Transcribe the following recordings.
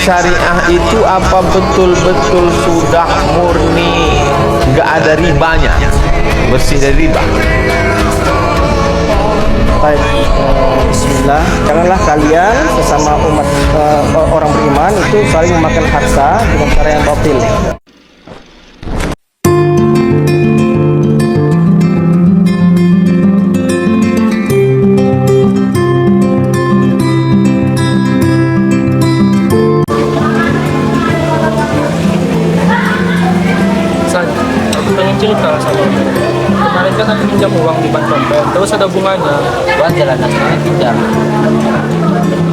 syariah itu apa betul-betul sudah murni, nggak ada ribanya, bersih dari riba? Baik, bismillah. Janganlah kalian sesama umat orang beriman itu saling memakan harta dengan cara yang batil. Cerita sama kemarin kan aku pinjam uang di bank dompet, terus ada bunganya. Buat jalan nasional pinjam.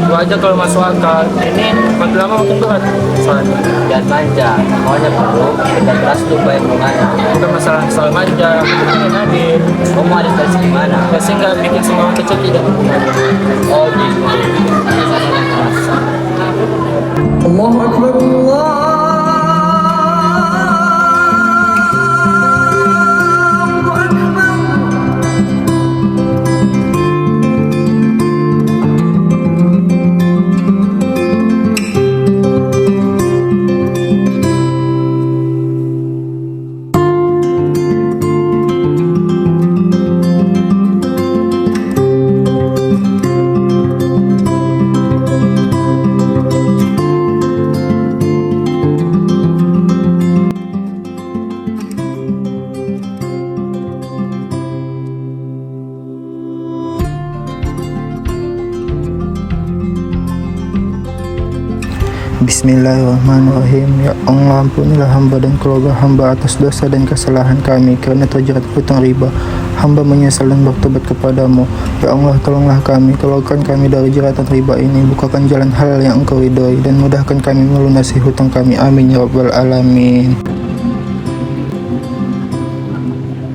Gua aja kalau masuk akal, ini makin lama makin berat. Soalnya Dan manja, maunya perlu kita keras tuh bayar bunganya. bukan masalah soal manja, bukan adil. Kamu mau ada versi gimana? Pasti nggak bikin semua orang kecil tidak berbunga. Oh gitu. Allahu Akbar, Allah. Bismillahirrahmanirrahim. Ya Allah, ampunilah hamba dan keluarga hamba atas dosa dan kesalahan kami kerana terjerat hutang riba. Hamba menyesal dan bertobat kepadamu. Ya Allah, tolonglah kami, keluarkan kami dari jeratan riba ini, bukakan jalan halal yang Engkau ridhoi, dan mudahkan kami melunasi hutang kami. Amin ya rabbal alamin.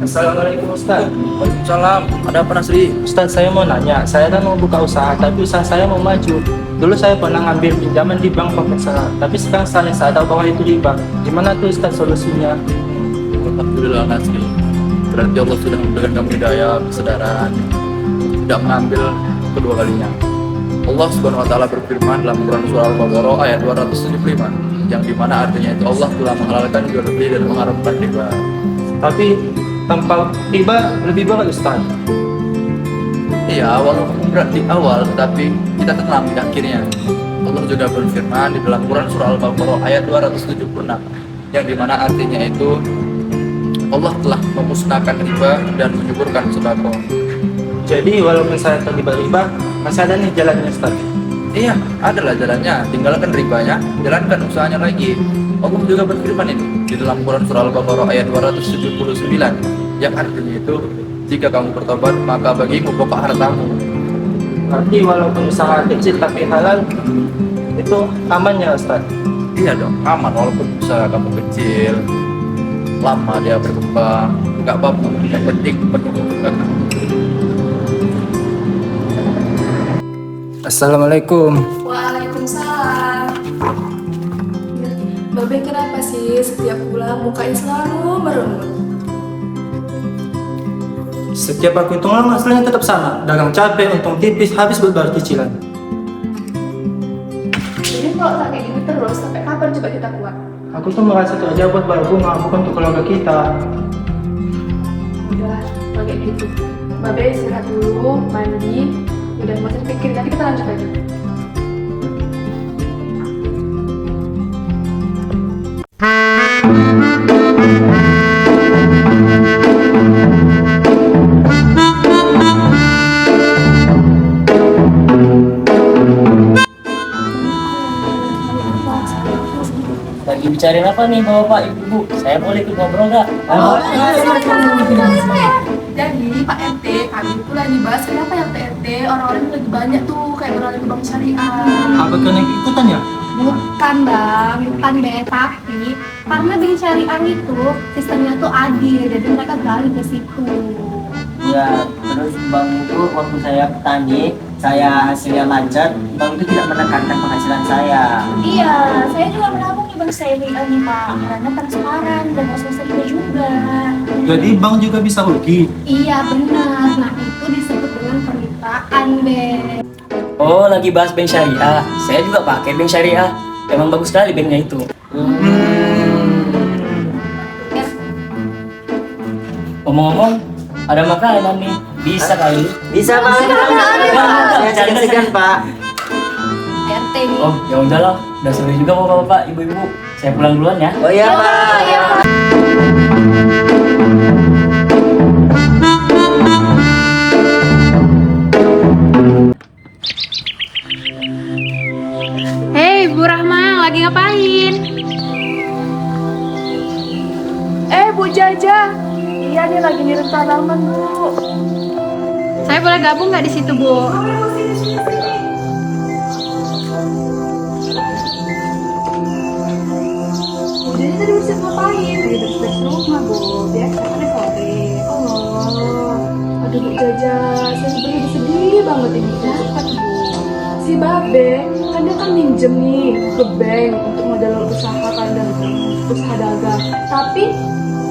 Assalamualaikum Ustaz. Waalaikumsalam. Ada apa Nasri? Ustaz, saya mau nanya, saya kan mau buka usaha, tapi usaha saya mau maju. Dulu saya pernah ngambil pinjaman di bank konvensional, tapi sekarang saya sadar bahwa itu riba. Gimana tuh Ustaz solusinya? Alhamdulillah Nasri, berarti Allah sudah memberikan kamu hidayah, kesadaran, tidak mengambil kedua kalinya. Allah Subhanahu wa taala berfirman dalam Quran surah Al-Baqarah ayat 275, yang dimana artinya itu Allah telah menghalalkan jual beli dan mengharamkan riba. Tapi tanpa riba lebih bagus Ustaz. Iya, walaupun berat di awal, tapi kita tenang di akhirnya. Allah juga berfirman di dalam Quran surah Al-Baqarah ayat 276, yang dimana artinya itu Allah telah memusnahkan riba dan menyuburkan sedekah. Jadi walaupun saya terlibat riba, masih ada nih jalannya Ustaz. Iya, adalah jalannya. Tinggalkan ribanya, jalankan usahanya lagi. Allah juga berfirman ini di dalam Quran surah Al-Baqarah ayat 279, yang artinya itu, jika kamu bertobat, maka bagimu pokok hartamu. Berarti walaupun usaha kecil tapi halal, itu amannya Ustaz. Iya dong, aman walaupun usaha kamu kecil, lama dia berkembang, nggak apa-apa. Yang penting penuh keberkahan. Assalamualaikum. Waalaikumsalam. Babe, kenapa sih setiap bulan mukanya selalu meremut? Setiap aku hitung lama hasilnya tetap sama. Dagang capek, untung tipis, habis buat bayar cicilan. Jadi kalau tak kayak gini terus, sampai kapan coba kita kuat? Aku tuh merasa kerja buat bayar bunga, bukan untuk keluarga kita. Udah, kalau kayak gitu. Babe istirahat dulu, mandi. Udah, nggak usah pikir, nanti kita lanjut lagi. Lagi bicarain apa nih bapak ibu? Saya boleh ikut ngobrol nggak? Jadi Pak RT, kami itu lagi bahas kenapa ya Pak RT orang-orang itu lagi banyak tuh kayak beralih ke bank syariah. Apa kena ikutan ya? Bukan bang, bukan deh, tapi karena bank syariah itu sistemnya tuh adil, jadi mereka beralih ke situ. Ya, terus bang itu waktu saya petani, saya hasilnya lancar, bang itu tidak menekankan penghasilan saya. Iya, saya juga menabung di bank syariah nih pak, karena transparan dan sosialnya juga. Jadi bank juga bisa rugi? Iya benar, nah itu disebut dengan permintaan deh. Oh, lagi bahas bank syariah. Saya juga pakai bank syariah. Emang bagus sekali banknya itu. Ngomong-ngomong, ada makanan nih. Bisa kali. Bisa Pak. Saya segan-segan Pak. RT nih. Oh, ya udahlah. Udah sore juga bapak-bapak, ibu-ibu. Saya pulang duluan ya. Oh iya Pak. Hei, Bu Rahma, lagi ngapain? Bu Jaja. Iya, dia lagi ngirim tanaman, Bu. Saya boleh gabung nggak di situ, Bu? Bu Jaja tadi mesti ngapain? Lagi beres-beres rumah, Bu. Biasa kan sore. Oh, aduh Bu Jaja, saya sebenarnya sedih banget ini. Kenapa, Bu? Si Babe, kan dia kan minjem nih ke bank untuk modal usaha kandang, usaha dagang. Tapi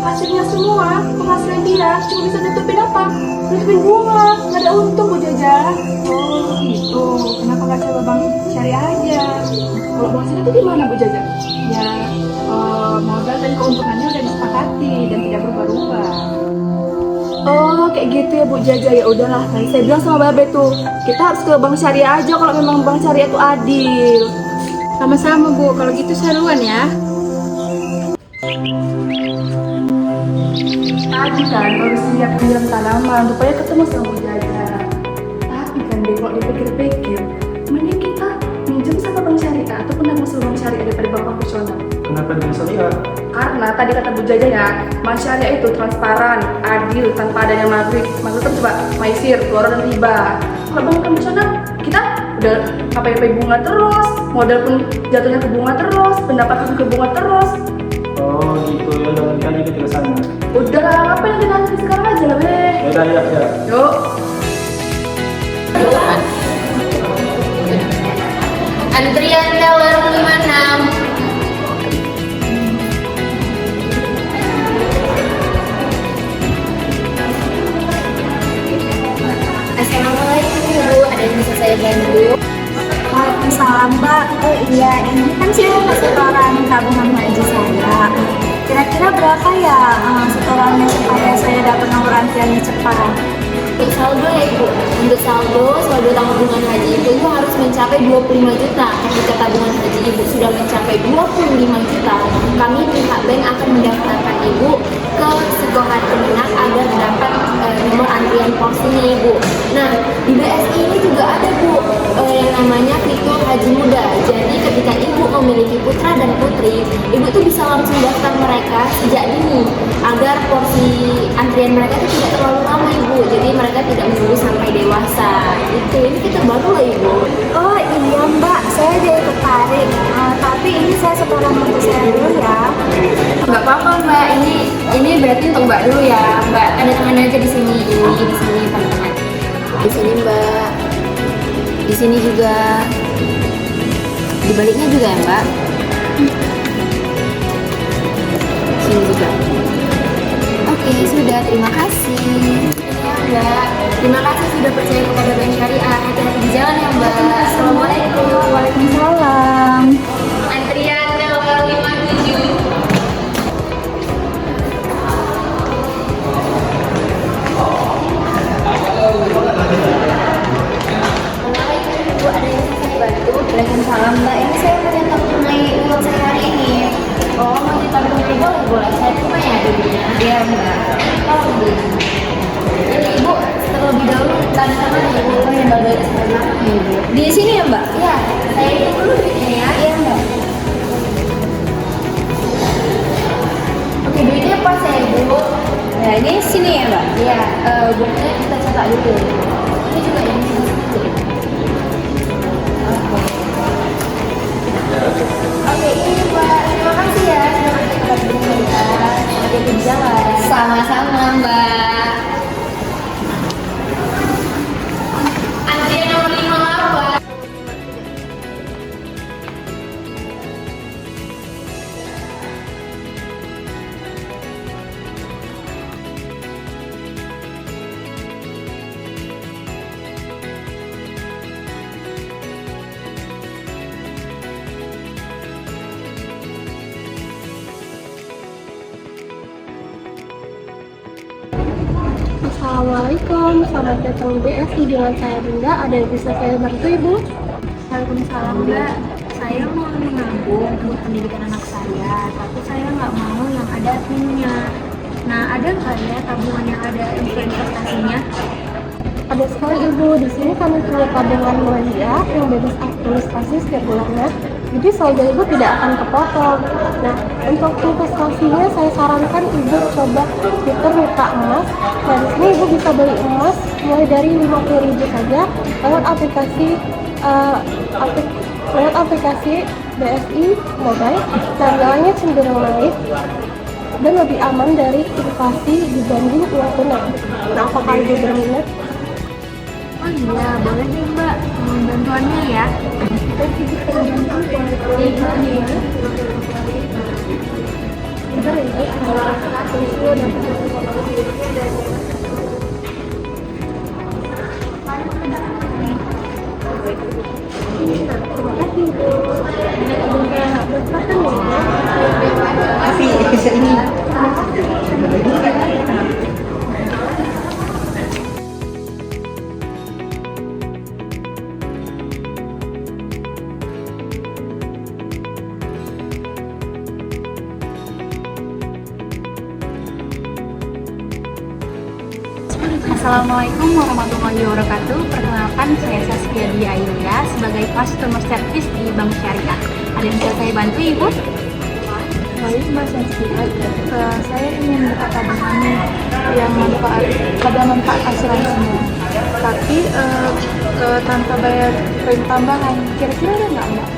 hasilnya semua, penghasilan dia cuma bisa nutupin apa? Nutupin bunga, nggak ada untung Bu Jaja. Oh gitu, kenapa nggak coba bank syariah aja? Kalau bank syariah itu gimana Bu Jaja? Ya, modal dan keuntungannya udah disepakati dan tidak berubah-ubah. Oh kayak gitu ya Bu Jaja, ya udahlah. Tadi saya bilang sama Babe tuh, kita harus ke bank syariah aja kalau memang bank syariah itu adil. Sama-sama Bu, kalau gitu saya duluan ya. Tadi kan baru siap pinjam tanaman, rupanya ketemu sama Bu Jaja. Tapi kan deh kalau dipikir-pikir, mending kita minjem sama bank syariah ataupun nabung sama bank syariah daripada bank konvensional. Kenapa dengan syariah? Karena tadi kata Bu Jaja ya, bank syariah itu transparan, adil, tanpa adanya maghrib. Maksudnya coba maisir, keluar dan riba. Kalau bank konvensional, kita udah KPP bunga terus, modal pun jatuhnya ke bunga terus, pendapatan ke bunga terus. Oh gitu ya, udah kali kita ke sana. Udah lah, ngapain nanti sekarang aja lah, Be. Ya udah ya. Yuk. Antrian teller 56. Assalamualaikum Ibu, ada yang bisa saya bantu? Waalaikumsalam Mbak. Oh iya, ini kan saya setoran tabungan haji saya. Kira-kira berapa ya setorannya supaya saya dapat nomor antriannya cepat? Untuk saldo ya Ibu, untuk saldo tabungan haji Ibu harus mencapai 25 juta. Ketika tabungan haji Ibu sudah mencapai 25 juta, kami pihak bank akan mendaftarkan Ibu ke Sekolah Kemenak agar dapat nomor antrian porsinya Ibu. Nah, di BSI ini juga ada Bu yang namanya fitur haji muda. Jadi ketika Ibu memiliki putra dan putri, Ibu tuh bisa langsung daftar mereka sejak dini agar porsi antrian mereka itu tidak terlalu lama Ibu. Jadi mereka tidak menunggu sampai dewasa. Ini fitur baru loh Ibu. Oh iya Mbak, saya jadi tertarik. Tapi ini saya setoran untuk saya dulu ya. Nggak apa-apa Mbak, ini berarti untuk Mbak dulu ya. Mbak tanda tangan aja di sini tanda tangan. Di sini Mbak. Di sini juga. Di baliknya juga ya Mbak. Sini juga. Oke, sudah, terima kasih. Ya Mbak, terima kasih sudah percaya kepada Bank Syariah. Hati-hati di jalan ya Mbak. Assalamualaikum. Waalaikumsalam. Antrian teller 57. Bu, ada yang bisa saya bantu? Waalaikumsalam Mbak, ini saya mau nyetok tunai uang saya hari ini. Oh, mau ditabung boleh. Saya terima ya dulunya. Iya Mbak. Oh, begini. Ini Ibu terlebih dahulu tanda tangan ya Ibu. Oh ya Mbak, baik terima kasih Ibu. Di sini ya Mbak? Iya, saya hitung dulu duitnya ya. Iya Mbak. Oke, duitnya pas ya Ibu. Nah ini sini ya Mbak? Iya, bukunya kita cetak dulu. Ini juga yang ini. Oke, ini Mbak. Terima kasih ya. Terima kasih kepada kita. Hati-hati di jalan. Sama-sama Mbak. Antrian nomor 58. Assalamualaikum, selamat datang di BSI, dengan saya Bunda. Ada yang bisa saya bantu Ibu? Waalaikumsalam Mbak, saya mau menabung untuk pendidikan anak saya, tapi saya nggak mau yang ada pinnya. Nah, ada nggak ya tabungan yang ada investasinya? Ada sekali Ibu, di sini kami punya tabungan mulia yang bebas administrasi setiap bulannya. Jadi saldo Ibu tidak akan kepotong. Nah, untuk investasinya saya sarankan Ibu coba putar mitra emas. Nah, di sini Ibu bisa beli emas mulai dari 50.000 saja lewat aplikasi BSI Mobile. Nah, nilainya cenderung naik dan lebih aman dari inflasi dibanding uang tunai. Nah, apakah Ibu berminat? Oh iya, boleh nih Mbak, mohon bantuannya ya. Assalamualaikum warahmatullahi wabarakatuh. Perkenalkan, saya Saskia Dia Ayuya sebagai customer service di Bank Syariah. Ada yang bisa saya bantu Ibu? Baik Mbak Saskia, saya ingin buka tabungan yang pada manfaat asuransinya, tapi tanpa bayar premi tambahan. Kira-kira ada nggak Mbak?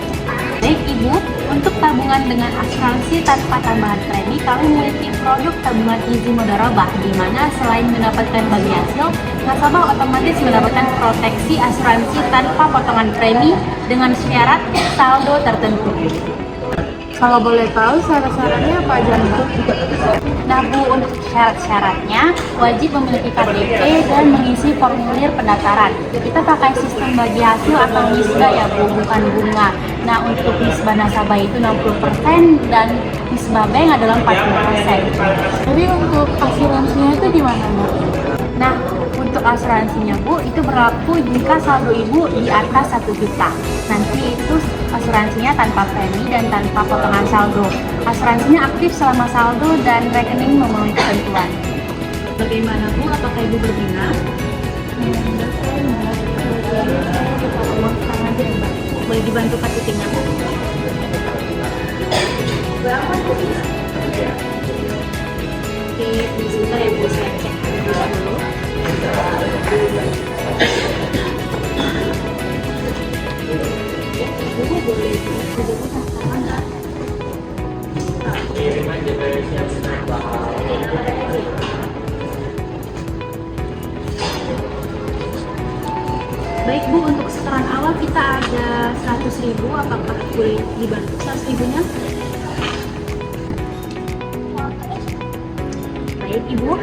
Baik Ibu, untuk tabungan dengan asuransi tanpa tambahan premi, kami memiliki produk tabungan Easy Mudharabah, di mana selain mendapatkan bagi hasil, nasabah otomatis mendapatkan proteksi asuransi tanpa potongan premi dengan syarat saldo tertentu. Kalau boleh tahu syarat-syaratnya apa aja Mbak? Nah Bu, untuk syarat-syaratnya wajib memiliki KTP dan mengisi formulir pendaftaran. Kita pakai sistem bagi hasil atau nisbah ya Bu, bukan bunga. Nah, untuk nisbah nasabah itu 60% dan nisbah bank adalah 40%. Jadi untuk asuransinya itu gimana Mbak? Nah, untuk asuransinya Bu, itu berlaku jika saldo Ibu di atas 1 juta. Nanti itu asuransinya tanpa premi dan tanpa potongan saldo. Asuransinya aktif selama saldo dan rekening memenuhi ketentuan. Bagaimana Bu, apakah Ibu berminat? Boleh dibantu KTP-nya Bu? Oke, sebentar ya Bu, saya cek dulu. Bu, boleh Baik Bu, untuk setoran awal kita ada 100.000, apakah boleh dibantu 100.000-nya? Baik Ibu,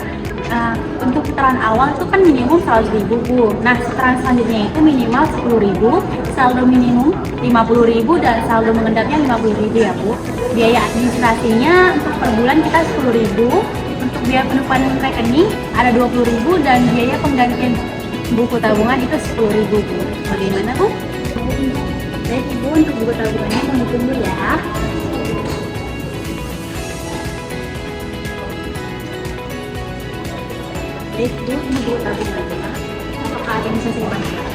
untuk setoran awal itu kan minimum 100.000 Bu. Nah, setoran selanjutnya itu minimal 10.000, saldo minimum 50.000 dan saldo mengendapnya 50.000 ya Bu. Biaya administrasinya untuk per bulan kita 10.000, untuk biaya penukaran rekening ada 20.000 dan biaya penggantian buku tabungan itu 10.000 Bu. Bagaimana Bu? Baik Ibu, untuk buku tabungannya kami tunggu ya. Baik Bu, ini buku tabungannya. Apakah ada yang bisa saya bantu lagi?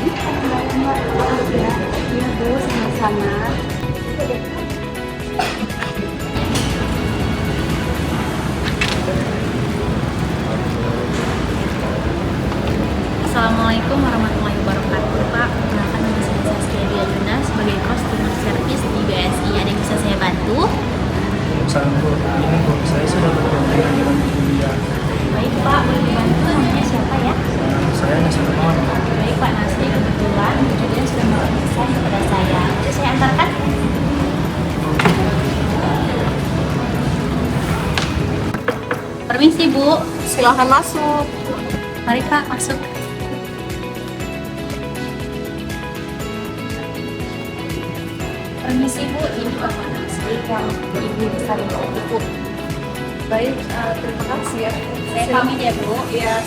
Iya Bu, sama-sama. Assalamualaikum warahmatullahi wabarakatuh Pak. Perkenalkan nama saya Saskia Dia Ayuya sebagai customer service di BSI. Ada yang bisa saya bantu? Salam Bu, ini Bu, saya sudah bergabung dengan kuliah. Baik Pak, boleh dibantu, namanya siapa ya? Saya Nasir Mohon. Baik Pak Nasri, kebetulan kemudian sudah memeriksa kepada saya. Bisa saya antarkan? Permisi Bu, Silahkan masuk. mari Pak masuk. Permisi Bu, ini Bapak Nasri yang Ibu bisa dibantu Bu. Baik, terima kasih ya. Saya pamit ya Bu. Ya,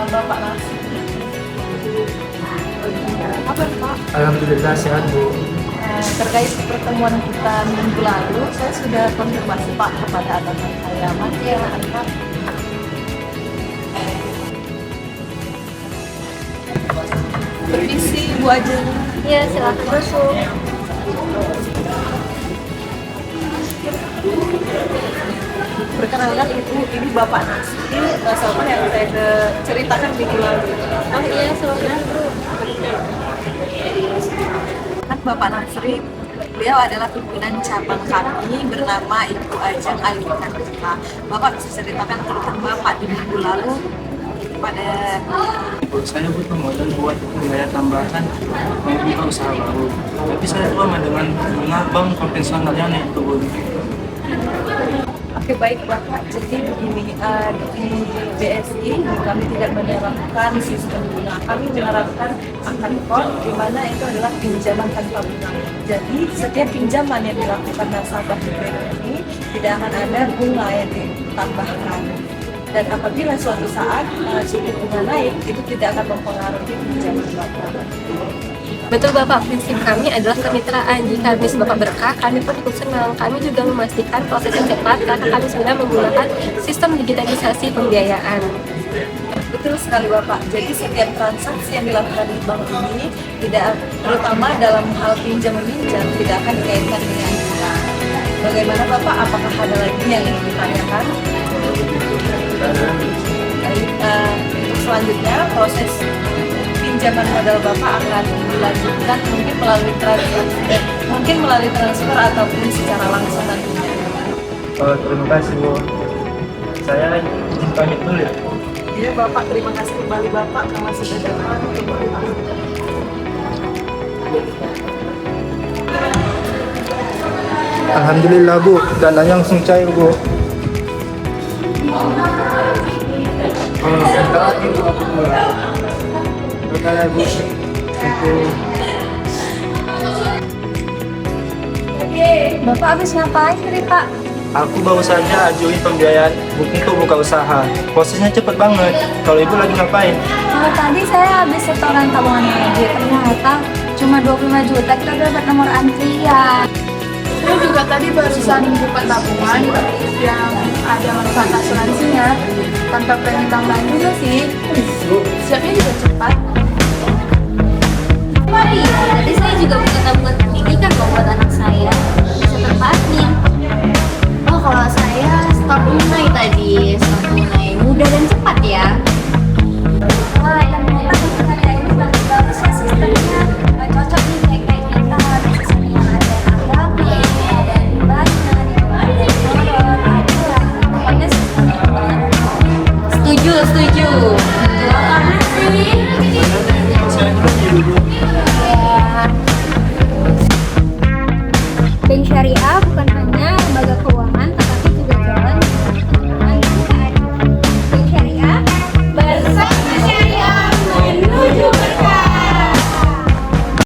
Bapak Nasi. Kabar Pak? Alhamdulillah sehat Bu. Terkait pertemuan kita minggu lalu, saya sudah konfirmasi Pak kepada atasan saya. Mas ya, Pak. Permisi Bu Ajeng. Ya, silakan masuk. Perkenalkan ini Bapak Nasi, sama yang saya ceritakan minggu lalu. Oh iya, silakan. Kan Bapak Nasri, beliau adalah pimpinan cabang kami bernama Ibu Ajeng Ayu Kantika. Bapak bisa ceritakan keluhan Bapak di minggu lalu pada Ibu, saya butuh modal buat biaya tambahan membuka usaha baru. Tapi saya lupa dengan bunga bank konvensionalnya itu Bu. Oke, baik Bapak, jadi begini, di BSI kami tidak menerapkan sistem bunga, kami menerapkan akan kod di mana itu adalah pinjaman tanpa bunga. Jadi setiap pinjaman yang dilakukan nasabah di BSI tidak akan ada bunga yang ditambahkan. Dan apabila suatu saat suku bunga naik, itu tidak akan mempengaruhi pinjaman Bapak. Betul Bapak, prinsip kami adalah kemitraan. Jika bisnis Bapak berkah, kami pun ikut senang. Kami juga memastikan prosesnya cepat karena kami sudah menggunakan sistem digitalisasi pembiayaan. Betul sekali Bapak. Jadi setiap transaksi yang dilakukan di bank ini tidak, terutama dalam hal pinjam meminjam, tidak akan dikaitkan dengan bunga. Bagaimana Bapak? Apakah ada lagi yang ingin ditanyakan? Baik, selanjutnya proses pinjaman modal Bapak akan dilanjutkan mungkin melalui transfer ataupun secara langsung nantinya. Terima kasih Bu. Saya izin pamit dulu ya. Iya Bapak, terima kasih kembali Bapak karena sudah datang untuk berbicara. Alhamdulillah Bu, dananya langsung cair Bu. Bapak habis ngapain tadi Pak? Aku baru saja ajuin pembiayaan untuk buka usaha. Prosesnya cepet banget. Kalau Ibu lagi ngapain? Tadi saya habis setoran tabungan aja, ternyata cuma 25 juta, kita dapat nomor antrian. Saya juga tadi barusan buka tabungan yang ada manfaat asuransinya tanpa premi tambahan juga sih. Siapnya juga cepat. Oh iya, tadi saya juga buka tabungan pendidikan kok buat anak saya. Bisa terpatin. Oh, kalau saya stok tunai tadi, stok tunai mudah dan cepat ya. Wah, yang kita ini bagus ya sistemnya. Cocok nih kayak kita sistemnya ada agama, ada ibadah, ada motor, ada pokoknya sistemnya banget. Setuju. Betul banget sih.